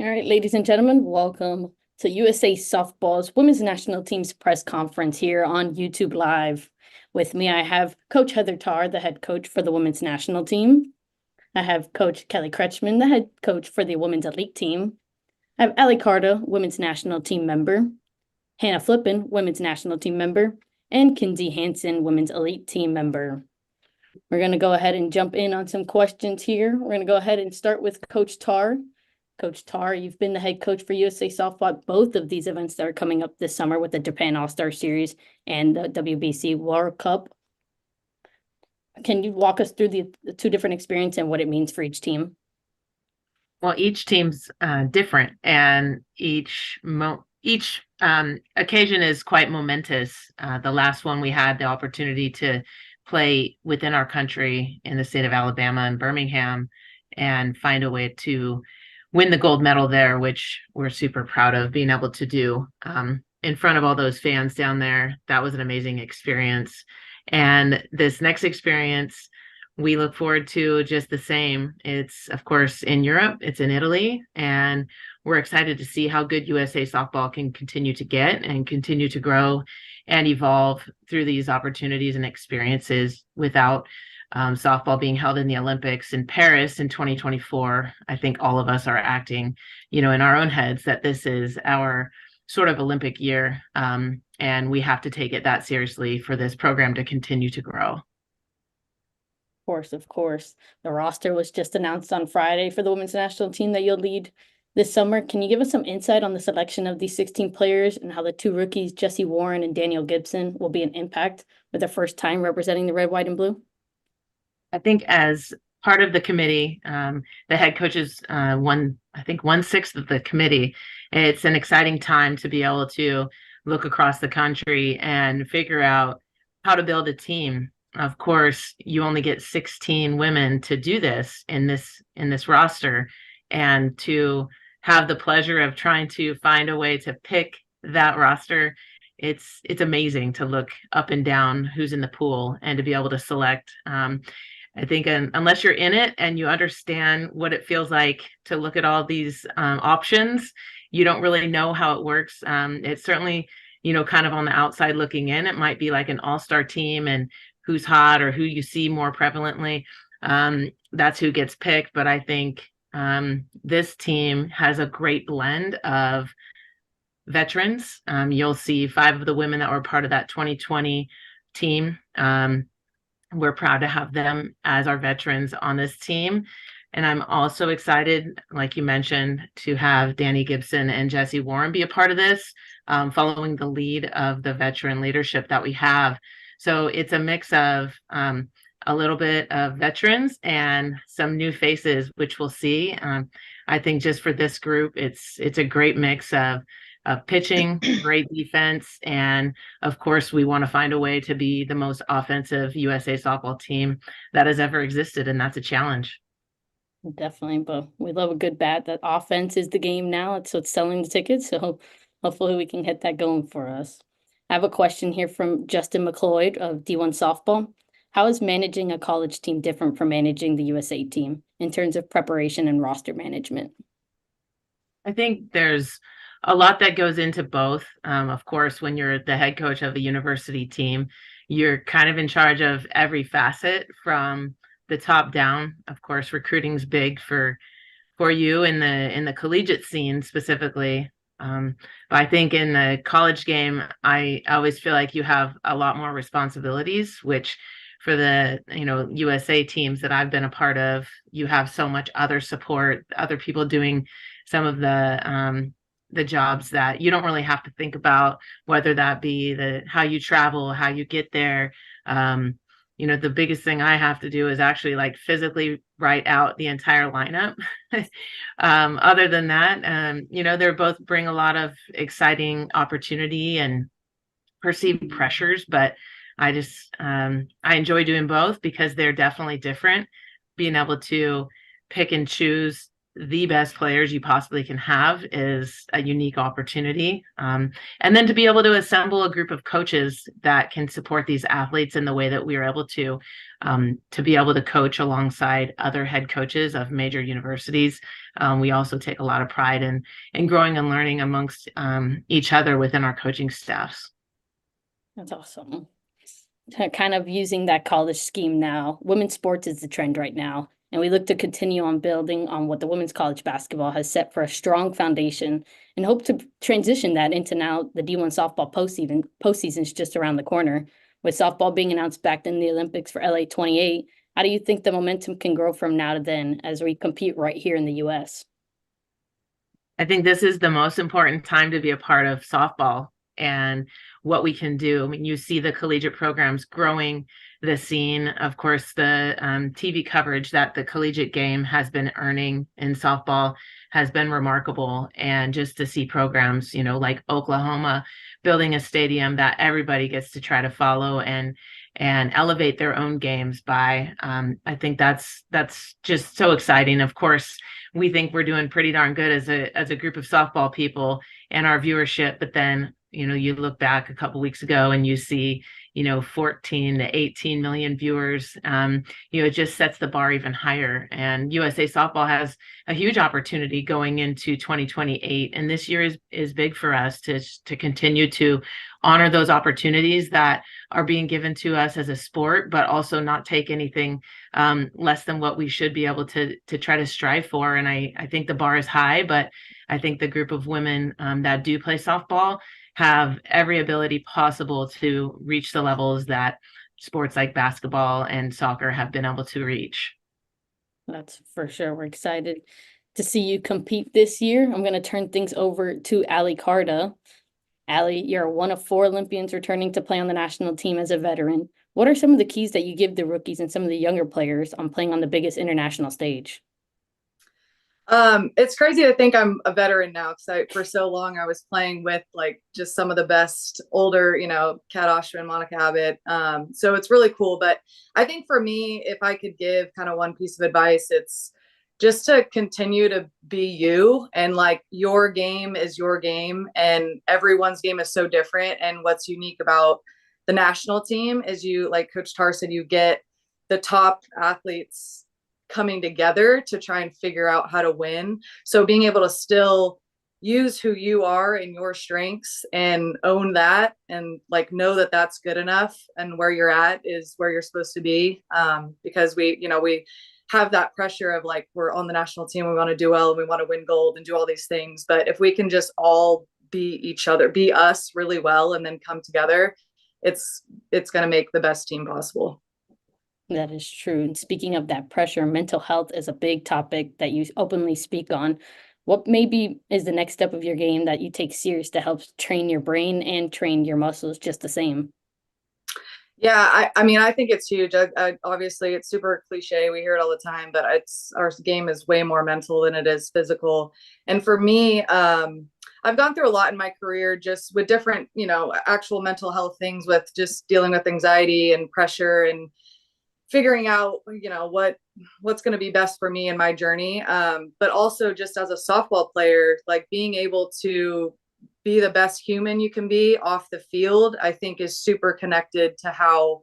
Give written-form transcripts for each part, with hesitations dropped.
All right, ladies and gentlemen, welcome to USA Softball's Women's National Team's press conference here on YouTube Live. With me, I have Coach Heather Tarr, the head coach for the Women's National Team. I have Coach Kelly Kretschman, the head coach for the Women's Elite Team. I have Carda, Women's National Team member. Hannah Flippen, Women's National Team member. And Kinzie Hansen, Women's Elite Team member. We're going to go ahead and jump in on some questions here. We're going to go ahead and start with Coach Tarr. Coach Tarr, you've been the head coach for USA Softball at both of these events that are coming up this summer with the Japan All-Star Series and the WBC World Cup. Can you walk us through the two different experiences and what it means for each team? Well, each team's different, and each occasion is quite momentous. The last one we had the opportunity to play within our country in the state of Alabama and Birmingham and find a way to win the gold medal there, which we're super proud of being able to do in front of all those fans down there. That was an amazing experience. And this next experience, we look forward to just the same. It's, of course, in Europe, it's in Italy, and we're excited to see how good USA Softball can continue to get and continue to grow and evolve through these opportunities and experiences without softball being held in the Olympics in Paris in 2024. I think all of us are acting, in our own heads that this is our sort of Olympic year, and we have to take it that seriously for this program to continue to grow. Of course. The roster was just announced on Friday for the women's national team that you'll lead this summer. Can you give us some insight on the selection of these 16 players and how the two rookies, Jessie Warren and Danielle Gibson, will be an impact with their first time representing the red, white, and blue? I think as part of the committee, the head coaches won 1/6 of the committee. It's an exciting time to be able to look across the country and figure out how to build a team. Of course, you only get 16 women to do this in this roster, and to have the pleasure of trying to find a way to pick that roster, it's amazing to look up and down who's in the pool and to be able to select. I think unless you're in it and you understand what it feels like to look at all these options, you don't really know how it works. It's certainly, kind of on the outside looking in, it might be like an all-star team and who's hot or who you see more prevalently. That's who gets picked. But I think this team has a great blend of veterans. You'll see 5 of the women that were part of that 2020 team. We're proud to have them as our veterans on this team. And I'm also excited, like you mentioned, to have Dani Gibson and Jessie Warren be a part of this, following the lead of the veteran leadership that we have. So it's a mix of a little bit of veterans and some new faces, which we'll see. I think just for this group, it's a great mix of pitching, great defense, and of course, we want to find a way to be the most offensive USA Softball team that has ever existed, and that's a challenge. Definitely, but we love a good bat. That offense is the game now, so it's selling the tickets, so hopefully we can get that going for us. I have a question here from Justin McLeod of D1 Softball. How is managing a college team different from managing the USA team in terms of preparation and roster management? I think there's a lot that goes into both. Of course, when you're the head coach of a university team, you're kind of in charge of every facet from the top down. Of course, recruiting's big for you in the collegiate scene specifically. But I think in the college game, I always feel like you have a lot more responsibilities, which for the USA teams that I've been a part of, you have so much other support, other people doing some of the jobs that you don't really have to think about, whether that be how you travel, how you get there. The biggest thing I have to do is actually like physically write out the entire lineup. Other than that, they both bring a lot of exciting opportunity and perceived pressures, but I enjoy doing both because they're definitely different. Being able to pick and choose the best players you possibly can have is a unique opportunity. And then to be able to assemble a group of coaches that can support these athletes in the way that we are able to be able to coach alongside other head coaches of major universities. We also take a lot of pride in growing and learning amongst each other within our coaching staffs. That's awesome. Kind of using that college scheme now. Women's sports is the trend right now, and we look to continue on building on what the women's college basketball has set for a strong foundation and hope to transition that into now the D1 softball postseason is just around the corner. With softball being announced back in the Olympics for LA 28, how do you think the momentum can grow from now to then as we compete right here in the US? I think this is the most important time to be a part of softball and what we can do. I mean, you see the collegiate programs growing the scene. Of course, the TV coverage that the collegiate game has been earning in softball has been remarkable. And just to see programs, like Oklahoma building a stadium that everybody gets to try to follow and elevate their own games by, I think that's just so exciting. Of course, we think we're doing pretty darn good as a group of softball people and our viewership, but then you look back a couple weeks ago and you see 14 to 18 million viewers. It just sets the bar even higher, and USA softball has a huge opportunity going into 2028, and this year is big for us to continue to honor those opportunities that are being given to us as a sport, but also not take anything less than what we should be able to try to strive for. And I think the bar is high, but I think the group of women that do play softball have every ability possible to reach the levels that sports like basketball and soccer have been able to reach. That's for sure. We're excited to see you compete this year. I'm going to turn things over to Ali Carda. Ali, you're one of 4 Olympians returning to play on the national team as a veteran. What are some of the keys that you give the rookies and some of the younger players on playing on the biggest international stage? It's crazy to think I'm a veteran now because for so long I was playing with like just some of the best older, Kat Oshman, Monica Abbott. So it's really cool. But I think for me, if I could give kind of one piece of advice, it's just to continue to be you, and like your game is your game and everyone's game is so different. And what's unique about the national team is like Coach Tarr said, you get the top athletes coming together to try and figure out how to win. So being able to still use who you are and your strengths and own that and like know that that's good enough and where you're at is where you're supposed to be. Because we have that pressure of like, we're on the national team, we want to do well and we want to win gold and do all these things. But if we can just all be each other, be us really well, and then come together, it's going to make the best team possible. That is true. And speaking of that pressure, mental health is a big topic that you openly speak on. What maybe is the next step of your game that you take serious to help train your brain and train your muscles just the same? Yeah, I mean, I think it's huge. Obviously, it's super cliche. We hear it all the time, but our game is way more mental than it is physical. And for me, I've gone through a lot in my career just with different, actual mental health things, with just dealing with anxiety and pressure and figuring out, what's going to be best for me in my journey. But also just as a softball player, like being able to be the best human you can be off the field, I think is super connected to how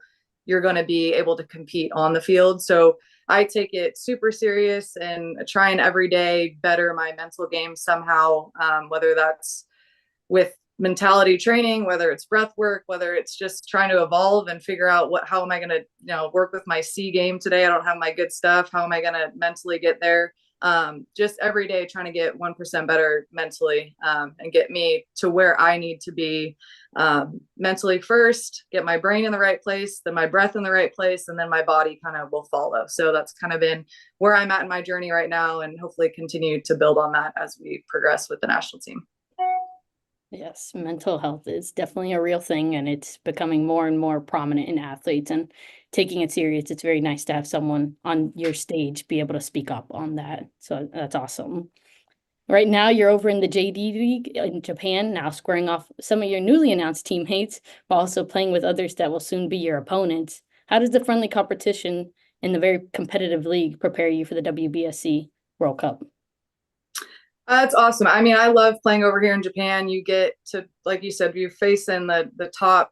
you're going to be able to compete on the field. So I take it super serious and try and every day better my mental game somehow, whether that's with mentality training, whether it's breath work, whether it's just trying to evolve and figure out how am I going to, work with my C game today. I don't have my good stuff. How am I going to mentally get there? Just every day trying to get 1% better mentally, and get me to where I need to be, mentally first, get my brain in the right place, then my breath in the right place, and then my body kind of will follow. So that's kind of been where I'm at in my journey right now, and hopefully continue to build on that as we progress with the national team. Yes, mental health is definitely a real thing, and it's becoming more and more prominent in athletes and taking it serious. It's very nice to have someone on your stage be able to speak up on that. So that's awesome. Right now, you're over in the JD League in Japan, now squaring off some of your newly announced teammates, while also playing with others that will soon be your opponents. How does the friendly competition in the very competitive league prepare you for the WBSC World Cup? That's awesome. I mean, I love playing over here in Japan. You get to, like you said, you're facing the top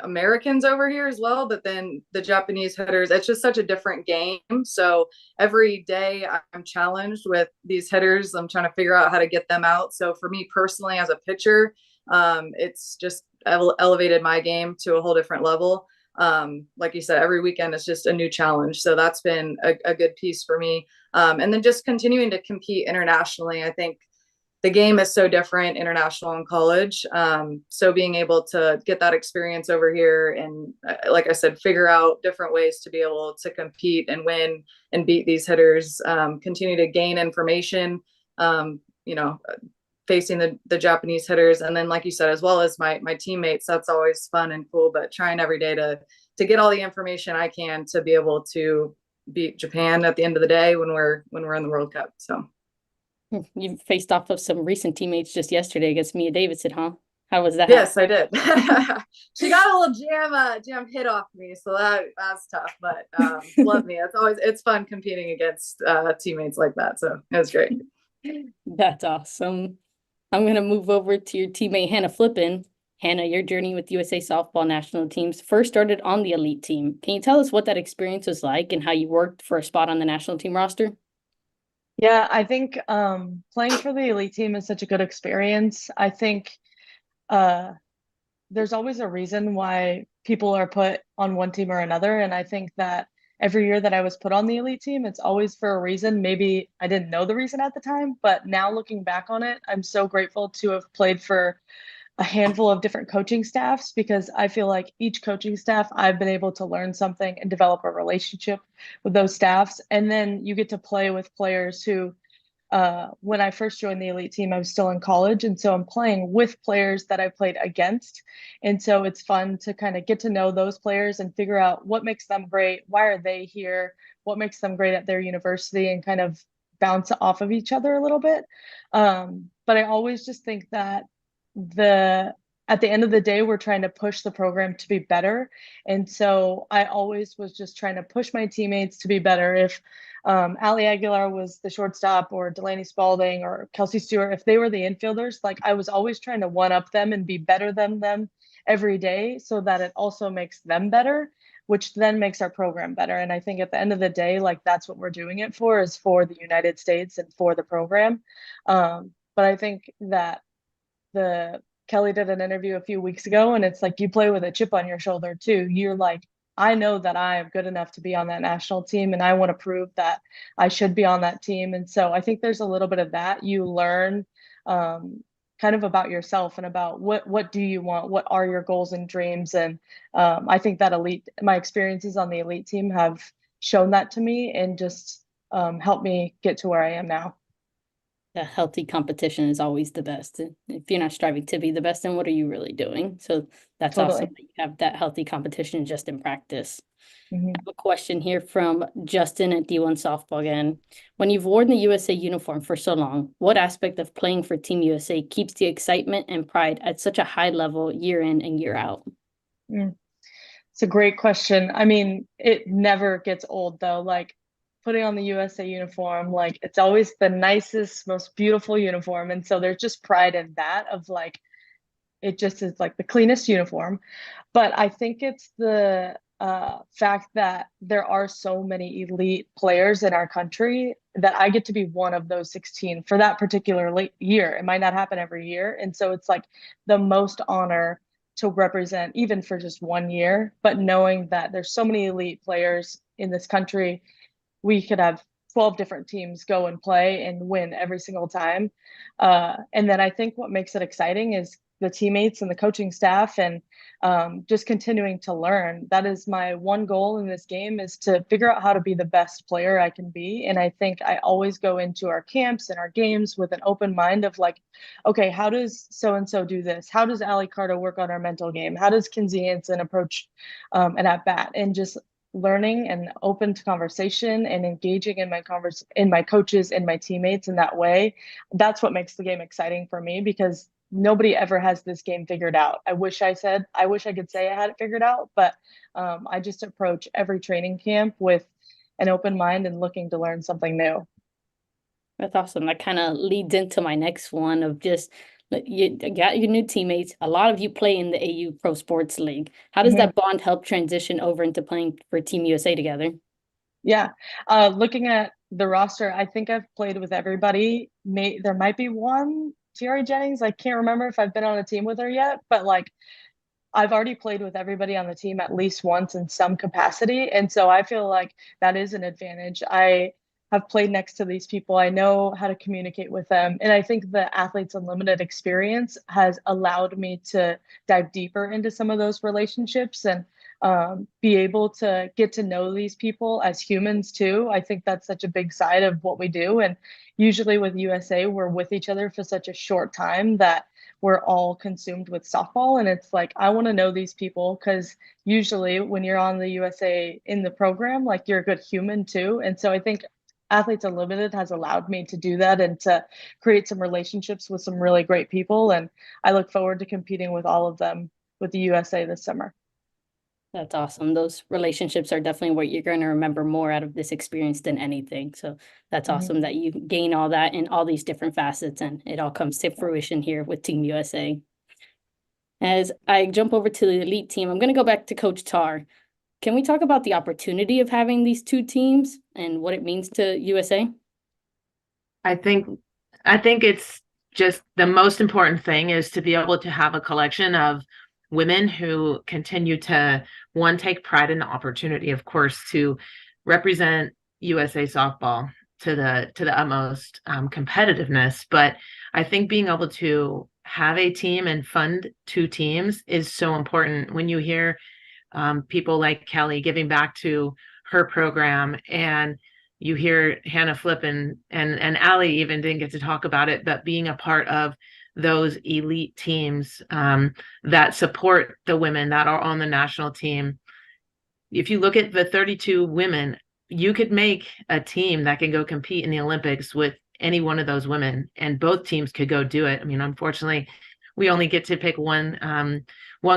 Americans over here as well, but then the Japanese hitters, it's just such a different game. So every day I'm challenged with these hitters. I'm trying to figure out how to get them out. So for me personally, as a pitcher, it's just elevated my game to a whole different level. Like you said, every weekend is just a new challenge. So that's been a good piece for me. And then just continuing to compete internationally. I think the game is so different international and college. So being able to get that experience over here and, like I said, figure out different ways to be able to compete and win and beat these hitters, continue to gain information, you know, facing the Japanese hitters. And then, like you said, as well as my teammates, that's always fun and cool, but trying every day to get all the information I can to be able to beat Japan at the end of the day when we're in the World Cup. So You faced off of some recent teammates just yesterday against Mia Davidson, huh? How was that? yes, I did. She got a little jam hit off me, so that's tough. But love me. It's fun competing against teammates like that. So it was great. That's awesome. I'm going to move over to your teammate, Hannah Flippen. Hannah, your journey with USA softball national teams first started on the elite team. Can you tell us what that experience was like and how you worked for a spot on the national team roster? Yeah, I think playing for the elite team is such a good experience. I think uh, there's always a reason why people are put on one team or another. And I think that every year that I was put on the elite team, it's always for a reason. Maybe I didn't know the reason at the time, but now looking back on it, I'm so grateful to have played for a handful of different coaching staffs because I feel like each coaching staff, I've been able to learn something and develop a relationship with those staffs. And then you get to play with players who, when I first joined the elite team, I was still in college. And so I'm playing with players that I played against. And so it's fun to kind of get to know those players and figure out what makes them great. Why are they here? What makes them great at their university and kind of bounce off of each other a little bit. But I always just think that at the end of the day, we're trying to push the program to be better. And so I always was just trying to push my teammates to be better. If Ali Aguilar was the shortstop or Delaney Spalding or Kelsey Stewart, if they were the infielders, like I was always trying to one up them and be better than them every day so that it also makes them better, which then makes our program better. And I think at the end of the day, like that's what we're doing it for, is for the United States and for the program. But I think that Kelly did an interview a few weeks ago, and it's like you play with a chip on your shoulder too. You're like, I know that I am good enough to be on that national team, and I want to prove that I should be on that team. And so I think there's a little bit of that. You learn kind of about yourself and about what do you want, what are your goals and dreams. And I think that my experiences on the elite team have shown that to me and just helped me get to where I am now. A healthy competition is always the best. If you're not striving to be the best, then what are you really doing? So that's Totally. awesome that you have that healthy competition just in practice. Mm-hmm. I have a question here from Justin at D1 Softball again. When you've worn the USA uniform for so long, what aspect of playing for Team USA keeps the excitement and pride at such a high level year in and year out? It's a great question. I mean, it never gets old though. Like putting on the USA uniform, like it's always the nicest, most beautiful uniform. And so there's just pride in that of like, it just is like the cleanest uniform. But I think it's the fact that there are so many elite players in our country that I get to be one of those 16 for that particular year. It might not happen every year. And so it's like the most honor to represent even for just 1 year, but knowing that there's so many elite players in this country, we could have 12 different teams go and play and win every single time. And then I think what makes it exciting is the teammates and the coaching staff and just continuing to learn. That is my one goal in this game, is to figure out how to be the best player I can be. And I think I always go into our camps and our games with an open mind of like, okay, how does so-and-so do this? How does Ali Carda work on our mental game? How does Kinzie Hansen approach an at-bat? And just learning and open to conversation and engaging in my coaches and my teammates in that way. That's what makes the game exciting for me, because nobody ever has this game figured out. I wish I could say I had it figured out, but I just approach every training camp with an open mind and looking to learn something new. That's awesome. That kind of leads into my next one of just you got your new teammates. A lot of you play in the AU Pro Sports League. How does that bond help transition over into playing for Team USA together? Yeah. Looking at the roster, I think I've played with everybody. There might be one, Tiara Jennings. I can't remember if I've been on a team with her yet, but like I've already played with everybody on the team at least once in some capacity. And so I feel like that is an advantage. I have played next to these people. I know how to communicate with them. And I think the Athletes Unlimited experience has allowed me to dive deeper into some of those relationships and be able to get to know these people as humans too. I think that's such a big side of what we do. And usually with USA, we're with each other for such a short time that we're all consumed with softball. And it's like, I want to know these people because usually when you're on the USA in the program, like you're a good human too. And so I think Athletes Unlimited has allowed me to do that and to create some relationships with some really great people. And I look forward to competing with all of them with the USA this summer. That's awesome. Those relationships are definitely what you're going to remember more out of this experience than anything. So that's awesome that you gain all that in all these different facets and it all comes to fruition here with Team USA. As I jump over to the elite team, I'm going to go back to Coach Tarr. Can we talk about the opportunity of having these two teams and what it means to USA? I think it's just the most important thing is to be able to have a collection of women who continue to take pride in the opportunity, of course, to represent USA softball to the utmost competitiveness. But I think being able to have a team and fund two teams is so important. When you hear people like Kelly giving back to her program, and you hear Hannah Flippen and Allie even didn't get to talk about it, but being a part of those elite teams that support the women that are on the national team. If you look at the 32 women, you could make a team that can go compete in the Olympics with any one of those women, and both teams could go do it. I mean, unfortunately, we only get to pick one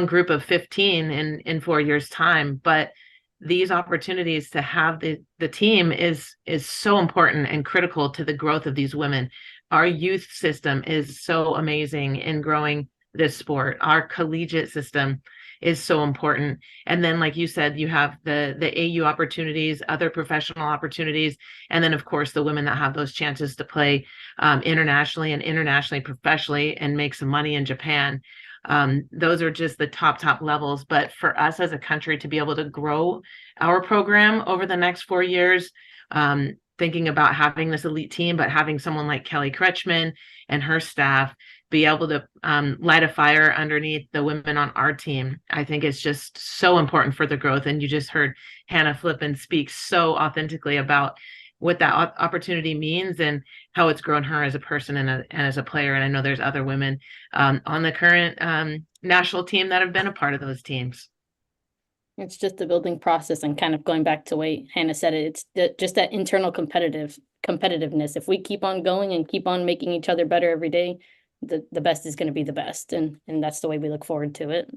group of 15 in 4 years' time, but these opportunities to have the team is so important and critical to the growth of these women. Our youth system is so amazing in growing this sport. Our collegiate system is so important. And then, like you said, you have the AU opportunities, other professional opportunities, and then, of course, the women that have those chances to play internationally and internationally professionally and make some money in Japan. Those are just the top levels. But for us as a country to be able to grow our program over the next 4 years, thinking about having this elite team, but having someone like Kelly Kretschman and her staff be able to light a fire underneath the women on our team, I think it's just so important for the growth. And you just heard Hannah Flippen speak so authentically about what that opportunity means and how it's grown her as a person and as a player. And I know there's other women on the current national team that have been a part of those teams. It's just the building process and kind of going back to what Hannah said, it's just that internal competitiveness. If we keep on going and keep on making each other better every day, the best is going to be the best. And that's the way we look forward to it.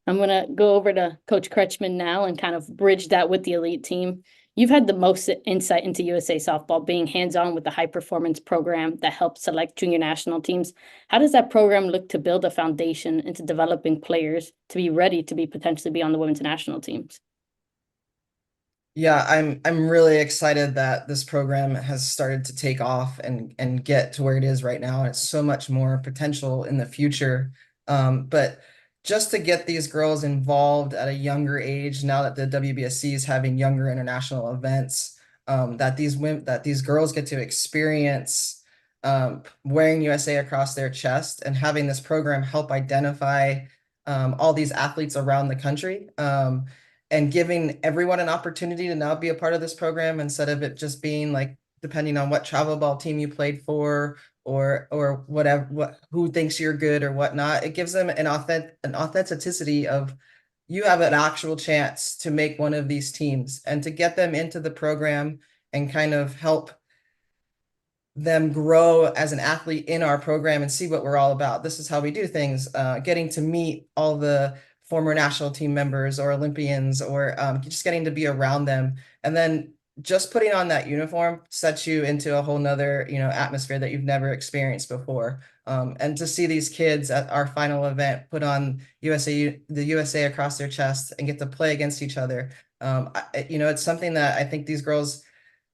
I'm going to go over to Coach Kretschman now and kind of bridge that with the elite team. You've had the most insight into USA softball, being hands-on with the high performance program that helps select junior national teams. How does that program look to build a foundation into developing players to be ready to potentially be on the women's national teams? Yeah, I'm really excited that this program has started to take off and get to where it is right now. And it's so much more potential in the future. But just to get these girls involved at a younger age, now that the WBSC is having younger international events, that these girls get to experience wearing USA across their chest and having this program help identify all these athletes around the country. And giving everyone an opportunity to now be a part of this program instead of it just being like, depending on what travel ball team you played for or whatever, who thinks you're good or whatnot. It gives them an authenticity of you have an actual chance to make one of these teams and to get them into the program and kind of help them grow as an athlete in our program and see what we're all about. This is how we do things, getting to meet all the former national team members or Olympians or just getting to be around them. And then just putting on that uniform sets you into a whole nother, atmosphere that you've never experienced before. And to see these kids at our final event put on the USA across their chest and get to play against each other, it's something that I think these girls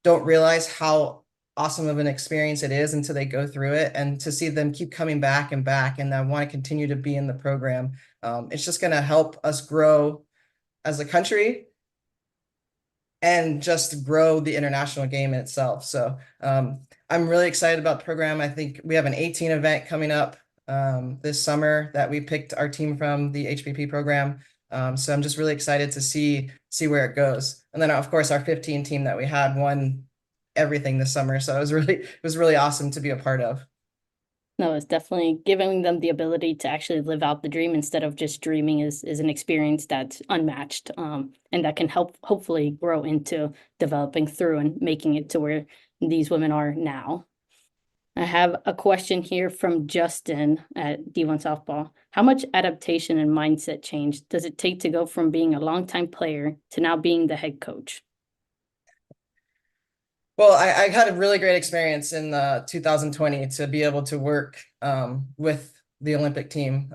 don't realize how awesome of an experience it is until they go through it. And to see them keep coming back and back and want to continue to be in the program, it's just going to help us grow as a country and just grow the international game in itself. So I'm really excited about the program. I think we have an 18 event coming up this summer that we picked our team from the HPP program. So I'm just really excited to see where it goes. And then of course our 15 team that we had won everything this summer. So it was really awesome to be a part of. No, it's definitely giving them the ability to actually live out the dream instead of just dreaming is an experience that's unmatched, and that can hopefully grow into developing through and making it to where these women are now. I have a question here from Justin at D1 Softball. How much adaptation and mindset change does it take to go from being a longtime player to now being the head coach? Well, I had a really great experience in 2020 to be able to work with the Olympic team.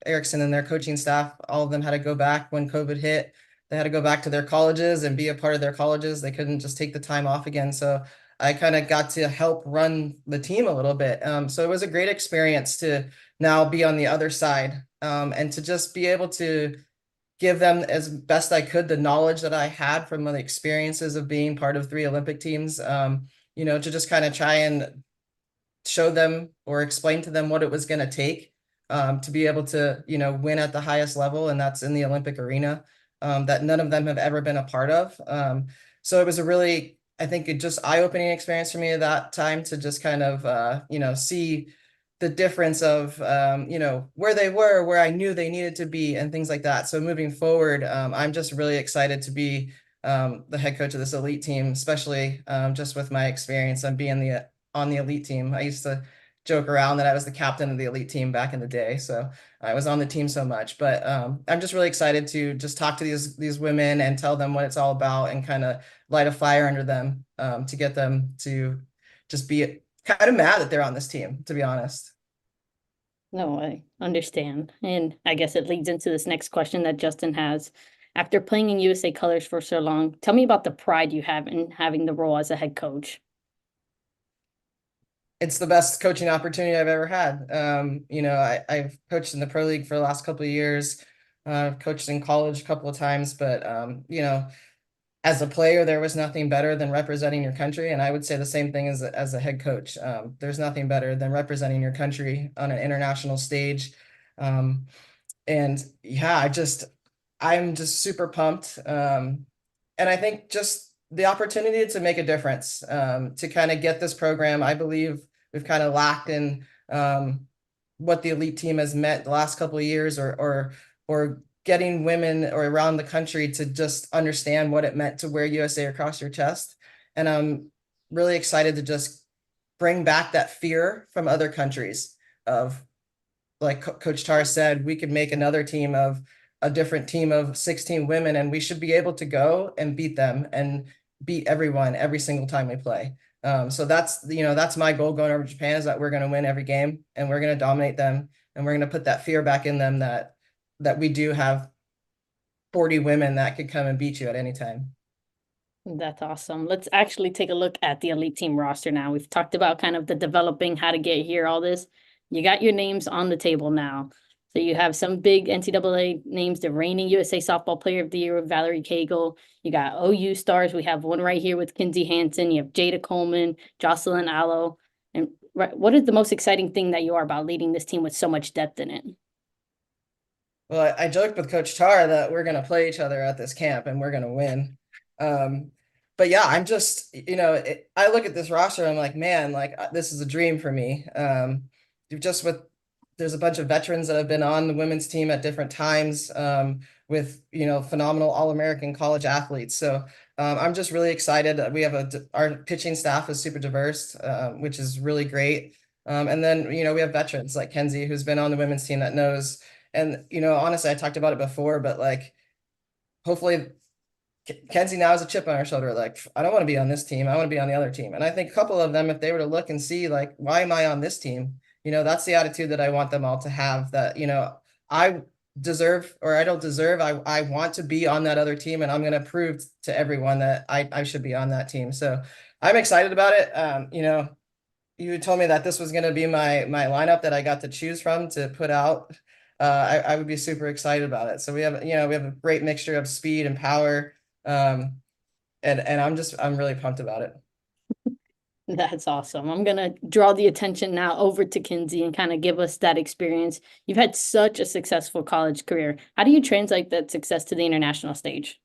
Erickson and their coaching staff, all of them had to go back when COVID hit. They had to go back to their colleges and be a part of their colleges. They couldn't just take the time off again. So I kind of got to help run the team a little bit. So it was a great experience to now be on the other side, and to just be able to give them as best I could the knowledge that I had from the experiences of being part of 3 Olympic teams, to just kind of try and show them or explain to them what it was going to take to be able to, win at the highest level. And that's in the Olympic arena, that none of them have ever been a part of. So it was a really, I think, it just eye-opening experience for me at that time to just kind of, see the difference of, where they were, where I knew they needed to be and things like that. So moving forward, I'm just really excited to be the head coach of this elite team, especially just with my experience on being on the elite team. I used to joke around that I was the captain of the elite team back in the day. So I was on the team so much, but I'm just really excited to just talk to these women and tell them what it's all about and kind of light a fire under them to get them to just be kind of mad that they're on this team, to be honest. No, I understand. And I guess it leads into this next question that Justin has. After playing in USA colors for so long, tell me about the pride you have in having the role as a head coach. It's the best coaching opportunity I've ever had. I've coached in the pro league for the last couple of years, coached in college a couple of times, but as a player, there was nothing better than representing your country. And I would say the same thing as a head coach. There's nothing better than representing your country on an international stage. And yeah, I'm just super pumped. And I think just the opportunity to make a difference, to kind of get this program, I believe we've kind of lacked in what the elite team has meant the last couple of years, or getting women or around the country to just understand what it meant to wear USA across your chest. And I'm really excited to just bring back that fear from other countries of, like Coach Tarr said, we could make another team of a different team of 16 women, and we should be able to go and beat them and beat everyone every single time we play. So that's my goal going over to Japan, is that we're going to win every game and we're going to dominate them, and we're going to put that fear back in them that we do have 40 women that could come and beat you at any time. That's awesome. Let's actually take a look at the elite team roster now. We've talked about kind of the developing, how to get here, all this. You got your names on the table now. So you have some big NCAA names, the reigning USA Softball Player of the Year with Valerie Cagle. You got OU stars. We have one right here with Kinzie Hansen. You have Jada Coleman, Jocelyn Allo. And what is the most exciting thing that you are about leading this team with so much depth in it? Well, I joked with Coach Tarr that we're going to play each other at this camp and we're going to win. But yeah, I'm just, I look at this roster and I'm like, man, like this is a dream for me. There's a bunch of veterans that have been on the women's team at different times, with, phenomenal All-American college athletes. So I'm just really excited. We have our pitching staff is super diverse, which is really great. And then, we have veterans like Kinzie, who's been on the women's team that knows. And, honestly, I talked about it before, but like, hopefully Kenzie now has a chip on her shoulder. Like, I don't want to be on this team. I want to be on the other team. And I think a couple of them, if they were to look and see, like, why am I on this team? That's the attitude that I want them all to have, that, I deserve, or I don't deserve. I want to be on that other team, and I'm going to prove to everyone that I should be on that team. So I'm excited about it. You told me that this was going to be my lineup that I got to choose from to put out. I would be super excited about it. So we have a great mixture of speed and power. And I'm really pumped about it. That's awesome. I'm going to draw the attention now over to Kinzie and kind of give us that experience. You've had such a successful college career. How do you translate that success to the international stage?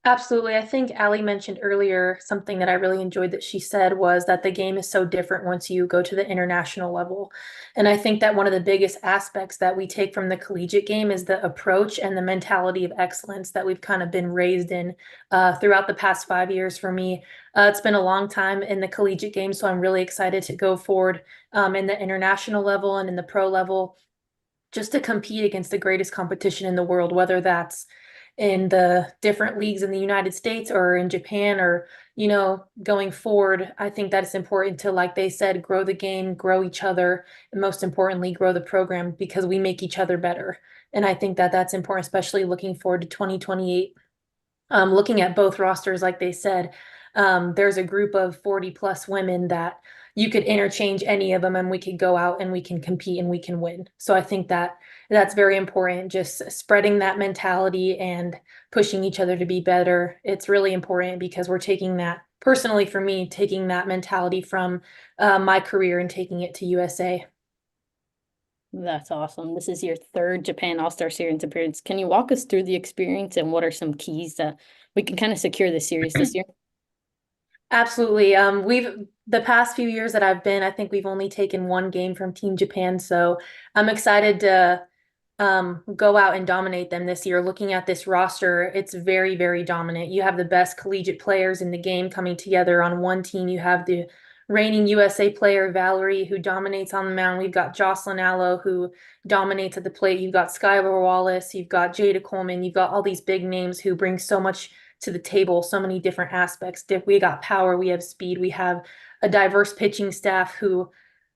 Absolutely. I think Allie mentioned earlier something that I really enjoyed that she said was that the game is so different once you go to the international level. And I think that one of the biggest aspects that we take from the collegiate game is the approach and the mentality of excellence that we've kind of been raised in throughout the past 5 years for me. It's been a long time in the collegiate game, so I'm really excited to go forward in the international level and in the pro level just to compete against the greatest competition in the world, whether that's in the different leagues in the United States or in Japan or, going forward. I think that it's important to, like they said, grow the game, grow each other, and most importantly, grow the program because we make each other better. And I think that that's important, especially looking forward to 2028. Looking at both rosters, like they said, there's a group of 40 plus women that you could interchange any of them and we could go out and we can compete and we can win. So I think that that's very important, just spreading that mentality and pushing each other to be better. It's really important because we're taking that, personally for me, taking that mentality from my career and taking it to USA. That's awesome. This is your third Japan All-Star Series appearance. Can you walk us through the experience and what are some keys that we can kind of secure the series this year? Absolutely. The past few years that I've been, I think we've only taken one game from Team Japan. So I'm excited to go out and dominate them this year. Looking at this roster, it's very, very dominant. You have the best collegiate players in the game coming together on one team. You have the reigning USA player, Valerie, who dominates on the mound. We've got Jocelyn Allo, who dominates at the plate. You've got Skylar Wallace. You've got Jada Coleman. You've got all these big names who bring so much to the table, so many different aspects. We got power, we have speed, we have a diverse pitching staff who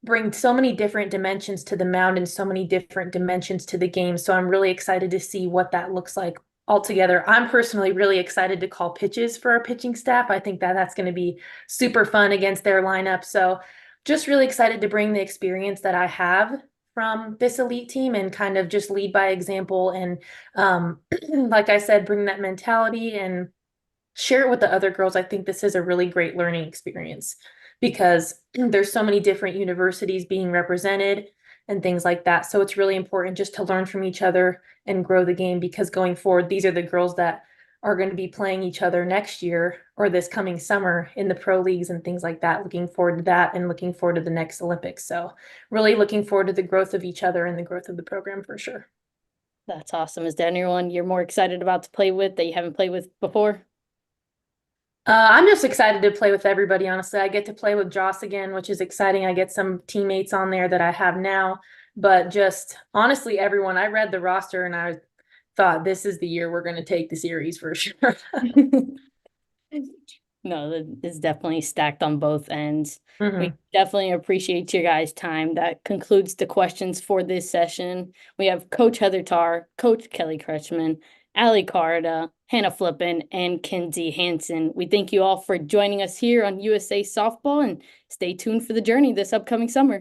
bring so many different dimensions to the mound and so many different dimensions to the game. So I'm really excited to see what that looks like altogether. I'm personally really excited to call pitches for our pitching staff. I think that that's going to be super fun against their lineup. So just really excited to bring the experience that I have from this elite team and kind of just lead by example. And like I said, bring that mentality and share it with the other girls. I think this is a really great learning experience because there's so many different universities being represented and things like that. So it's really important just to learn from each other and grow the game because going forward, these are the girls that are going to be playing each other next year or this coming summer in the pro leagues and things like that. Looking forward to that and looking forward to the next Olympics. So really looking forward to the growth of each other and the growth of the program for sure. That's awesome. Is there anyone you're more excited about to play with that you haven't played with before? I'm just excited to play with everybody, honestly. I get to play with Joss again, which is exciting. I get some teammates on there that I have now, but just honestly, everyone, I read the roster and I thought this is the year we're going to take the series for sure. No, that is definitely stacked on both ends. Mhm. We definitely appreciate your guys' time. That concludes the questions for this session. We have Coach Heather Tarr, Coach Kelly Kretschman, Allie Carda, Hannah Flippen, and Kinzie Hansen. We thank you all for joining us here on USA Softball and stay tuned for the journey this upcoming summer.